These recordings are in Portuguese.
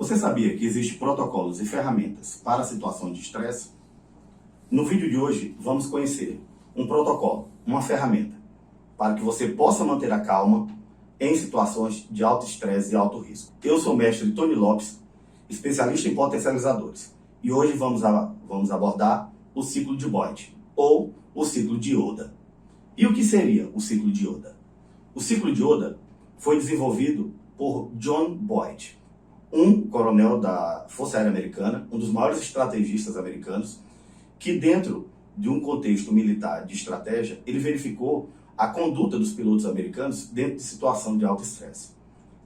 Você sabia que existem protocolos e ferramentas para situações de estresse? No vídeo de hoje, vamos conhecer um protocolo, uma ferramenta, para que você possa manter a calma em situações de alto estresse e alto risco. Eu sou o mestre Tony Lopes, especialista em potencializadores, e hoje vamos abordar o ciclo de Boyd, ou o ciclo de Oda. E o que seria o ciclo de Oda? O ciclo de Oda foi desenvolvido por John Boyd, um coronel da Força Aérea Americana, um dos maiores estrategistas americanos, que dentro de um contexto militar de estratégia, ele verificou a conduta dos pilotos americanos dentro de situação de alto estresse.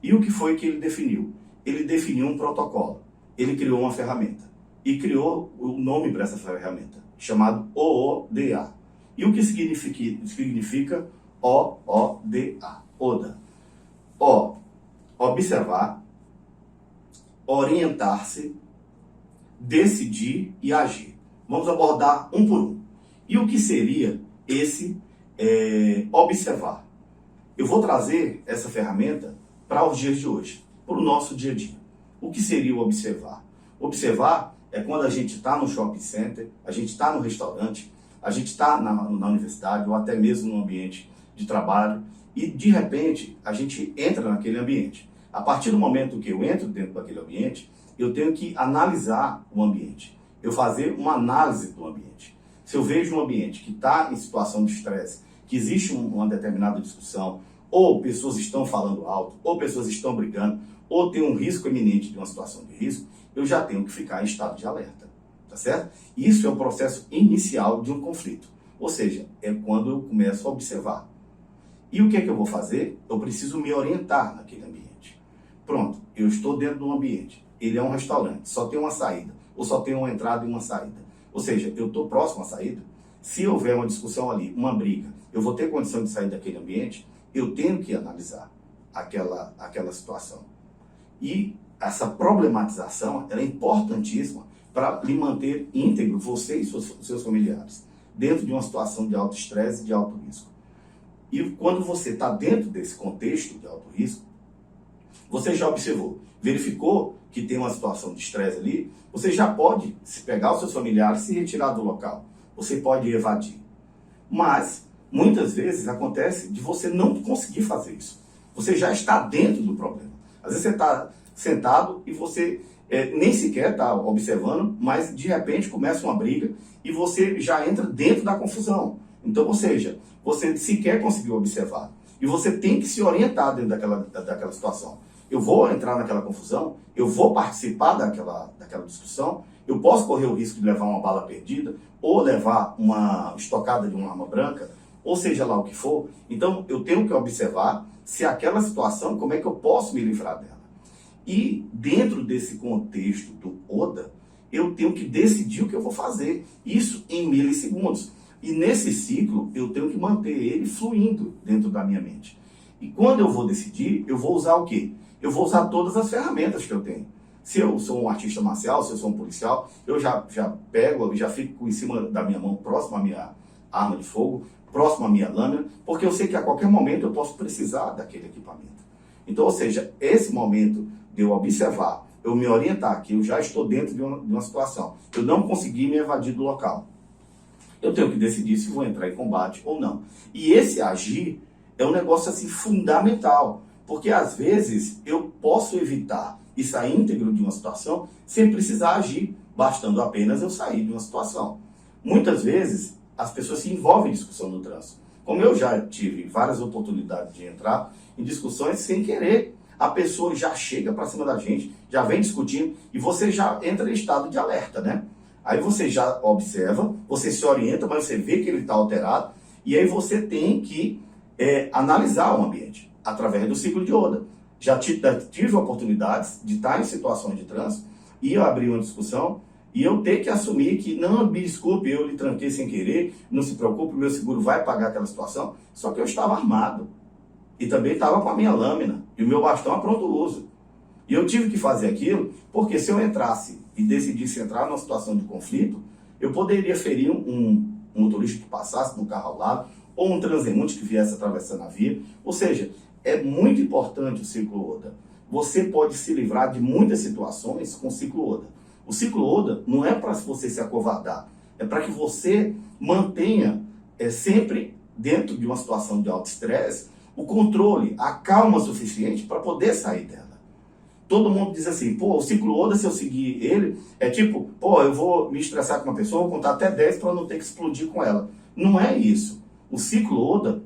E o que foi que ele definiu? Ele definiu um protocolo, ele criou uma ferramenta e criou o nome para essa ferramenta, chamado OODA. E o que significa OODA? Oda. O, observar, orientar-se, decidir e agir. Vamos abordar um por um. E o que seria esse observar? Eu vou trazer essa ferramenta para os dias de hoje, para o nosso dia a dia. O que seria o observar? Observar é quando a gente está no shopping center, a gente está no restaurante, a gente está na universidade ou até mesmo no ambiente de trabalho e, de repente, a gente entra naquele ambiente. A partir do momento que eu entro dentro daquele ambiente, eu tenho que analisar o ambiente. Eu fazer uma análise do ambiente. Se eu vejo um ambiente que está em situação de estresse, que existe uma determinada discussão, ou pessoas estão falando alto, ou pessoas estão brigando, ou tem um risco iminente de uma situação de risco, eu já tenho que ficar em estado de alerta, tá certo? Isso é o processo inicial de um conflito, ou seja, é quando eu começo a observar. E o que é que eu vou fazer? Eu preciso me orientar naquele ambiente. Pronto, eu estou dentro de um ambiente, ele é um restaurante, só tem uma saída, ou só tem uma entrada e uma saída. Ou seja, eu estou próximo à saída. Se houver uma discussão ali, uma briga, eu vou ter condição de sair daquele ambiente, eu tenho que analisar aquela situação. E essa problematização ela é importantíssima para lhe manter íntegro, você e seus familiares, dentro de uma situação de alto estresse e de alto risco. E quando você está dentro desse contexto de alto risco, você já observou, verificou que tem uma situação de estresse ali, você já pode se pegar os seus familiares e se retirar do local. Você pode evadir. Mas, muitas vezes, acontece de você não conseguir fazer isso. Você já está dentro do problema. Às vezes você está sentado e você nem sequer está observando, mas de repente começa uma briga e você já entra dentro da confusão. Então, ou seja, você sequer conseguiu observar. E você tem que se orientar dentro daquela situação. Eu vou entrar naquela confusão, eu vou participar daquela discussão, eu posso correr o risco de levar uma bala perdida, ou levar uma estocada de uma arma branca, ou seja lá o que for. Então, eu tenho que observar se aquela situação, como é que eu posso me livrar dela. E dentro desse contexto do Oda, eu tenho que decidir o que eu vou fazer. Isso em milissegundos. E nesse ciclo, eu tenho que manter ele fluindo dentro da minha mente. E quando eu vou decidir, eu vou usar o quê? Eu vou usar todas as ferramentas que eu tenho. Se eu sou um artista marcial, se eu sou um policial, eu já pego, eu já fico em cima da minha mão, próximo à minha arma de fogo, próximo à minha lâmina, porque eu sei que a qualquer momento eu posso precisar daquele equipamento. Então, ou seja, esse momento de eu observar, eu me orientar que eu já estou dentro de uma situação, eu não consegui me evadir do local. Eu tenho que decidir se vou entrar em combate ou não. E esse agir é um negócio assim fundamental, porque às vezes eu posso evitar e sair íntegro de uma situação sem precisar agir, bastando apenas eu sair de uma situação. Muitas vezes as pessoas se envolvem em discussão no trânsito. Como eu já tive várias oportunidades de entrar em discussões sem querer, a pessoa já chega para cima da gente, já vem discutindo e você já entra em estado de alerta, né? Aí você já observa, você se orienta, mas você vê que ele está alterado e aí você tem que analisar o ambiente através do ciclo de Oda. Já tive oportunidades de estar em situações de trânsito e eu abrir uma discussão e eu ter que assumir que, não, me desculpe, eu lhe tranquei sem querer, não se preocupe, meu seguro vai pagar aquela situação, só que eu estava armado e também estava com a minha lâmina e o meu bastão a pronto uso. E eu tive que fazer aquilo porque se eu entrasse e decidisse entrar numa situação de conflito, eu poderia ferir um motorista que passasse no carro ao lado, ou um transeunte que viesse atravessando a via. Ou seja, é muito importante o ciclo Oda, você pode se livrar de muitas situações com o ciclo Oda. O ciclo Oda não é para você se acovardar, é para que você mantenha sempre dentro de uma situação de alto estresse o controle, a calma suficiente para poder sair dela. Todo mundo diz assim, pô, o ciclo Oda, se eu seguir ele, é tipo, pô, eu vou me estressar com uma pessoa, vou contar até 10 para não ter que explodir com ela. Não é isso. O ciclo Oda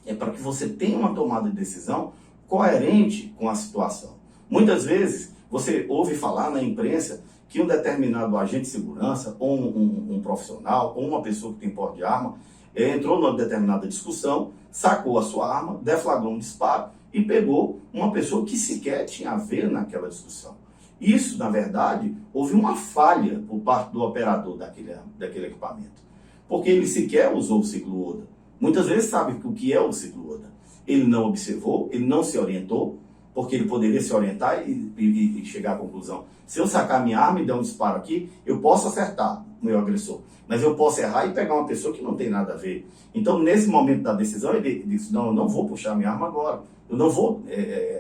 é para que você tenha uma tomada de decisão coerente com a situação. Muitas vezes, você ouve falar na imprensa que um determinado agente de segurança, ou um profissional, ou uma pessoa que tem porte de arma, entrou numa determinada discussão, sacou a sua arma, deflagrou um disparo e pegou uma pessoa que sequer tinha a ver naquela discussão. Isso, na verdade, houve uma falha por parte do operador daquele equipamento, porque ele sequer usou o ciclo Oda. Muitas vezes sabe o que é o ciclo Oda. Ele não observou, ele não se orientou, porque ele poderia se orientar e chegar à conclusão. Se eu sacar minha arma e der um disparo aqui, eu posso acertar o meu agressor, mas eu posso errar e pegar uma pessoa que não tem nada a ver. Então, nesse momento da decisão, ele disse, não, eu não vou puxar minha arma agora, eu não vou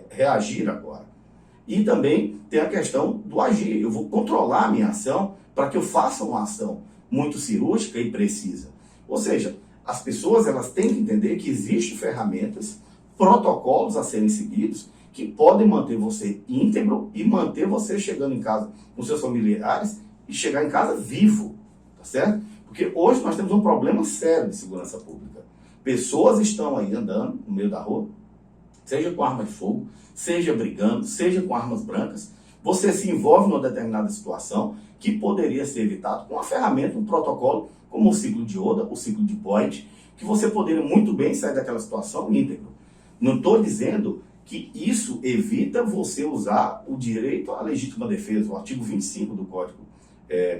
reagir agora. E também tem a questão do agir, eu vou controlar a minha ação para que eu faça uma ação muito cirúrgica e precisa. Ou seja, as pessoas elas têm que entender que existem ferramentas, protocolos a serem seguidos, que podem manter você íntegro e manter você chegando em casa com seus familiares e chegar em casa vivo, tá certo? Porque hoje nós temos um problema sério de segurança pública. Pessoas estão aí andando no meio da rua, seja com arma de fogo, seja brigando, seja com armas brancas, você se envolve numa determinada situação que poderia ser evitado com uma ferramenta, um protocolo, como o ciclo de Oda, o ciclo de Boyd, que você poderia muito bem sair daquela situação íntegro. Não estou dizendo que isso evita você usar o direito à legítima defesa, o artigo 25 do Código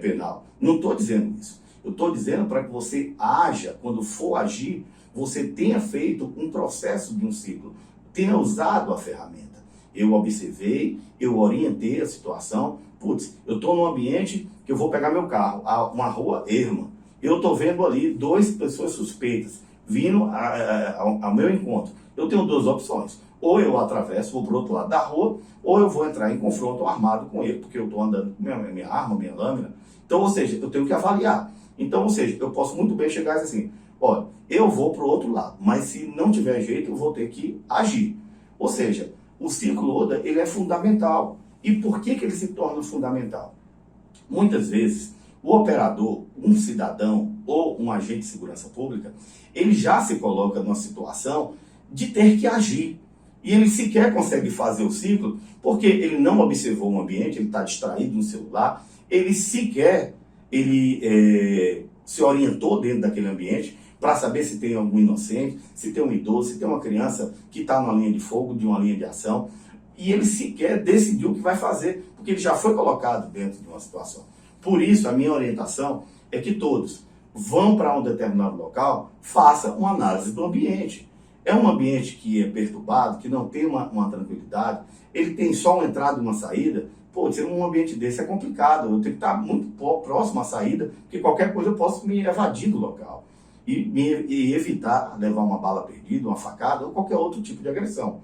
Penal. Não estou dizendo isso. Eu estou dizendo para que você haja, quando for agir, você tenha feito um processo de um ciclo, tenha usado a ferramenta. Eu observei, eu orientei a situação. Putz, eu estou num ambiente que eu vou pegar meu carro, uma rua erma. Eu estou vendo ali 2 pessoas suspeitas vindo ao meu encontro. Eu tenho 2 opções. Ou eu atravesso, vou para o outro lado da rua, ou eu vou entrar em confronto armado com ele, porque eu estou andando com minha arma, minha lâmina. Então, ou seja, eu tenho que avaliar. Então, ou seja, eu posso muito bem chegar e dizer assim, olha, eu vou para o outro lado, mas se não tiver jeito, eu vou ter que agir. Ou seja, o ciclo Oda, ele é fundamental. E por que ele se torna fundamental? Muitas vezes, o operador, um cidadão ou um agente de segurança pública, ele já se coloca numa situação de ter que agir. E ele sequer consegue fazer o ciclo porque ele não observou o ambiente, ele está distraído no celular, ele sequer se orientou dentro daquele ambiente para saber se tem algum inocente, se tem um idoso, se tem uma criança que está numa linha de fogo, de uma linha de ação, e ele sequer decidiu o que vai fazer, porque ele já foi colocado dentro de uma situação. Por isso, a minha orientação é que todos vão para um determinado local, façam uma análise do ambiente. É um ambiente que é perturbado, que não tem uma tranquilidade, ele tem só uma entrada e uma saída. Pô, ser um ambiente desse é complicado, eu tenho que estar muito próximo à saída, porque qualquer coisa eu posso me evadir do local e evitar levar uma bala perdida, uma facada ou qualquer outro tipo de agressão.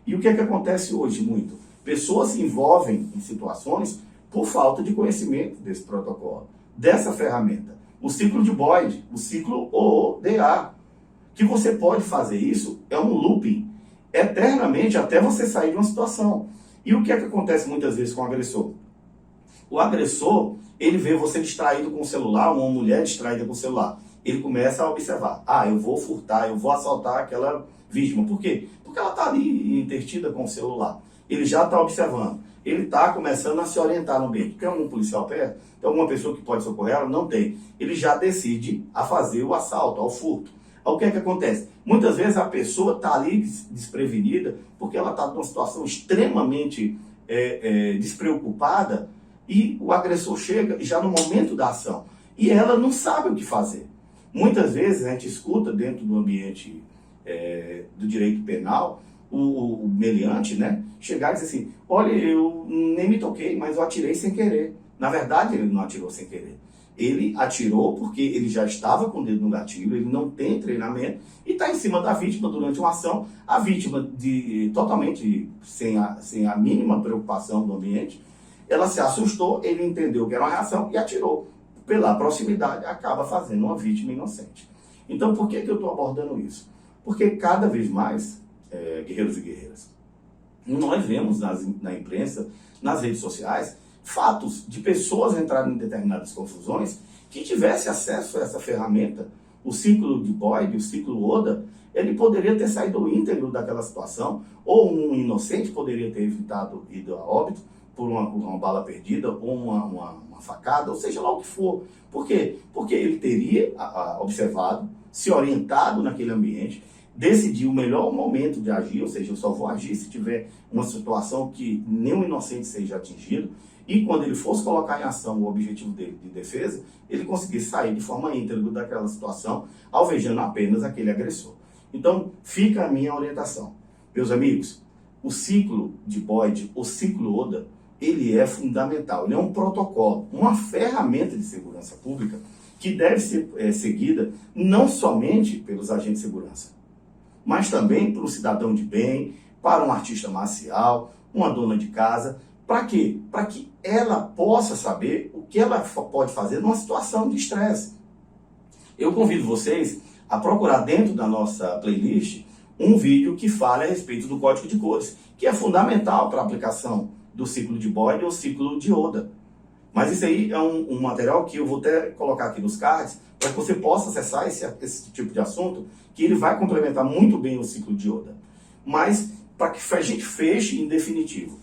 E o que é que acontece hoje muito? Pessoas se envolvem em situações por falta de conhecimento desse protocolo, dessa ferramenta. O ciclo de Boyd, o ciclo OODA, que você pode fazer isso, é um looping, eternamente, até você sair de uma situação. E o que é que acontece muitas vezes com o agressor? O agressor, ele vê você distraído com o celular, uma mulher distraída com o celular. Ele começa a observar, eu vou furtar, eu vou assaltar aquela vítima. Por quê? Porque ela está ali intertida com o celular. Ele já está observando. Ele está começando a se orientar no ambiente. Tem algum policial perto? Tem alguma pessoa que pode socorrer ela? Não tem. Ele já decide a fazer o assalto, ao furto. O que é que acontece? Muitas vezes a pessoa está ali desprevenida porque ela está numa situação extremamente despreocupada e o agressor chega já no momento da ação e ela não sabe o que fazer. Muitas vezes a gente escuta dentro do ambiente do direito penal o meliante, né, chegar e dizer assim, olha, eu nem me toquei, mas eu atirei sem querer. Na verdade, ele não atirou sem querer. Ele atirou porque ele já estava com o dedo no gatilho, ele não tem treinamento e está em cima da vítima durante uma ação. A vítima, totalmente sem a mínima preocupação do ambiente, ela se assustou, ele entendeu que era uma reação e atirou. Pela proximidade, acaba fazendo uma vítima inocente. Então, por que eu estou abordando isso? Porque cada vez mais, guerreiros e guerreiras, nós vemos na imprensa, nas redes sociais, fatos de pessoas entrarem em determinadas confusões que tivesse acesso a essa ferramenta, o ciclo de Boyd, o ciclo Oda, ele poderia ter saído íntegro daquela situação, ou um inocente poderia ter evitado ido a óbito por uma bala perdida, ou uma facada, ou seja lá o que for. Por quê? Porque ele teria observado, se orientado naquele ambiente, decidir o melhor momento de agir, ou seja, eu só vou agir se tiver uma situação que nenhum inocente seja atingido, e quando ele fosse colocar em ação o objetivo dele de defesa, ele conseguisse sair de forma íntegra daquela situação, alvejando apenas aquele agressor. Então, fica a minha orientação. Meus amigos, o ciclo de Boyd, o ciclo Oda, ele é fundamental, ele é um protocolo, uma ferramenta de segurança pública que deve ser seguida não somente pelos agentes de segurança, mas também para o cidadão de bem, para um artista marcial, uma dona de casa. Para quê? Para que ela possa saber o que ela pode fazer numa situação de estresse. Eu convido vocês a procurar dentro da nossa playlist um vídeo que fale a respeito do código de cores, que é fundamental para a aplicação do ciclo de Boyd ou ciclo de Oda. Mas isso aí é um material que eu vou até colocar aqui nos cards, para que você possa acessar esse tipo de assunto, que ele vai complementar muito bem o ciclo de Oda. Mas, para que a gente feche em definitivo,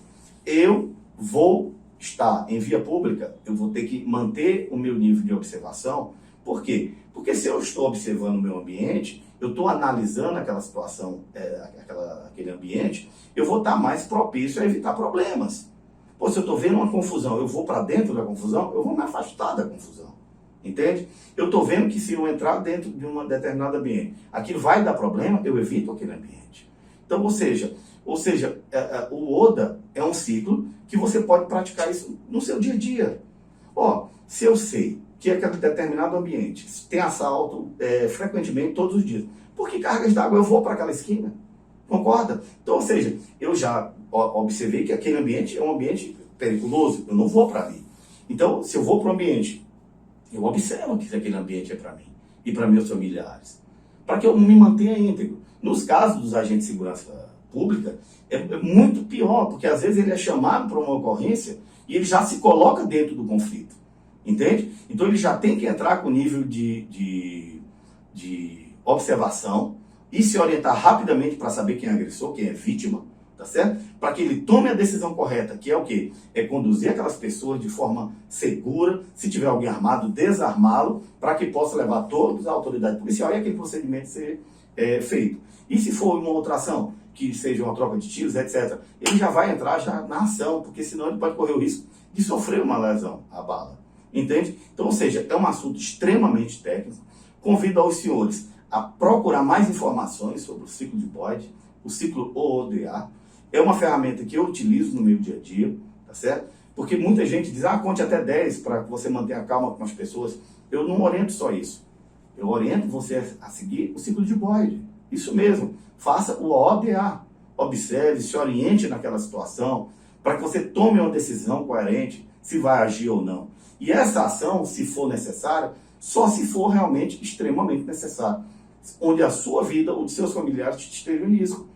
eu vou estar em via pública, eu vou ter que manter o meu nível de observação. Por quê? Porque se eu estou observando o meu ambiente, eu estou analisando aquela situação, aquele ambiente, eu vou estar mais propício a evitar problemas. Pô, se eu estou vendo uma confusão, eu vou para dentro da confusão, eu vou me afastar da confusão. Entende? Eu estou vendo que se eu entrar dentro de um determinado ambiente, aquilo vai dar problema, eu evito aquele ambiente. Então, ou seja, o Oda é um ciclo que você pode praticar isso no seu dia a dia. Ó, se eu sei que aquele determinado ambiente tem assalto frequentemente todos os dias, por que cargas d'água eu vou para aquela esquina? Concorda? Então, ou seja, eu já observei que aquele ambiente é um ambiente perigoso, eu não vou para ali. Então, se eu vou para um ambiente, eu observo que aquele ambiente é para mim e para meus familiares, para que eu me mantenha íntegro. Nos casos dos agentes de segurança pública, é muito pior, porque às vezes ele é chamado para uma ocorrência e ele já se coloca dentro do conflito, entende? Então ele já tem que entrar com nível de observação e se orientar rapidamente para saber quem é agressor, quem é vítima, tá certo? Para que ele tome a decisão correta, que é o quê? É conduzir aquelas pessoas de forma segura, se tiver alguém armado, desarmá-lo, para que possa levar todos à autoridade policial e aquele procedimento ser feito. E se for uma outra ação, que seja uma troca de tiros, etc., ele já vai entrar já na ação, porque senão ele pode correr o risco de sofrer uma lesão à bala. Entende? Então, ou seja, é um assunto extremamente técnico. Convido aos senhores a procurar mais informações sobre o ciclo de Boyd, o ciclo OODA. É uma ferramenta que eu utilizo no meu dia a dia, tá certo? Porque muita gente diz, conte até 10 para que você mantenha a calma com as pessoas. Eu não oriento só isso. Eu oriento você a seguir o ciclo de Boyd. Isso mesmo. Faça o OODA. Observe, se oriente naquela situação, para que você tome uma decisão coerente, se vai agir ou não. E essa ação, se for necessária, só se for realmente extremamente necessário, onde a sua vida ou de seus familiares estejam em risco.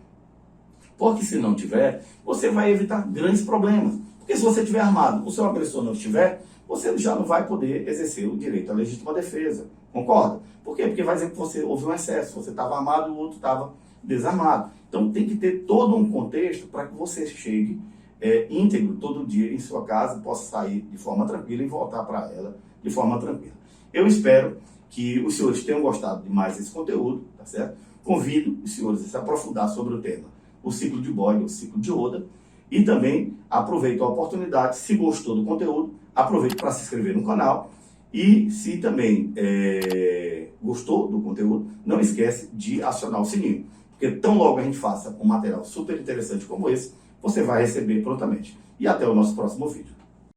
Porque se não tiver, você vai evitar grandes problemas. Porque se você estiver armado, o seu agressor não estiver, você já não vai poder exercer o direito à legítima defesa. Concorda? Por quê? Porque vai dizer que você houve um excesso, você estava armado e o outro estava desarmado. Então tem que ter todo um contexto para que você chegue íntegro todo dia em sua casa, possa sair de forma tranquila e voltar para ela de forma tranquila. Eu espero que os senhores tenham gostado de mais desse conteúdo, tá certo? Convido os senhores a se aprofundar sobre o tema, o ciclo de Boyd, o ciclo de Oda, e também aproveito a oportunidade, se gostou do conteúdo, aproveite para se inscrever no canal, e se também gostou do conteúdo, não esquece de acionar o sininho, porque tão logo a gente faça um material super interessante como esse, você vai receber prontamente. E até o nosso próximo vídeo.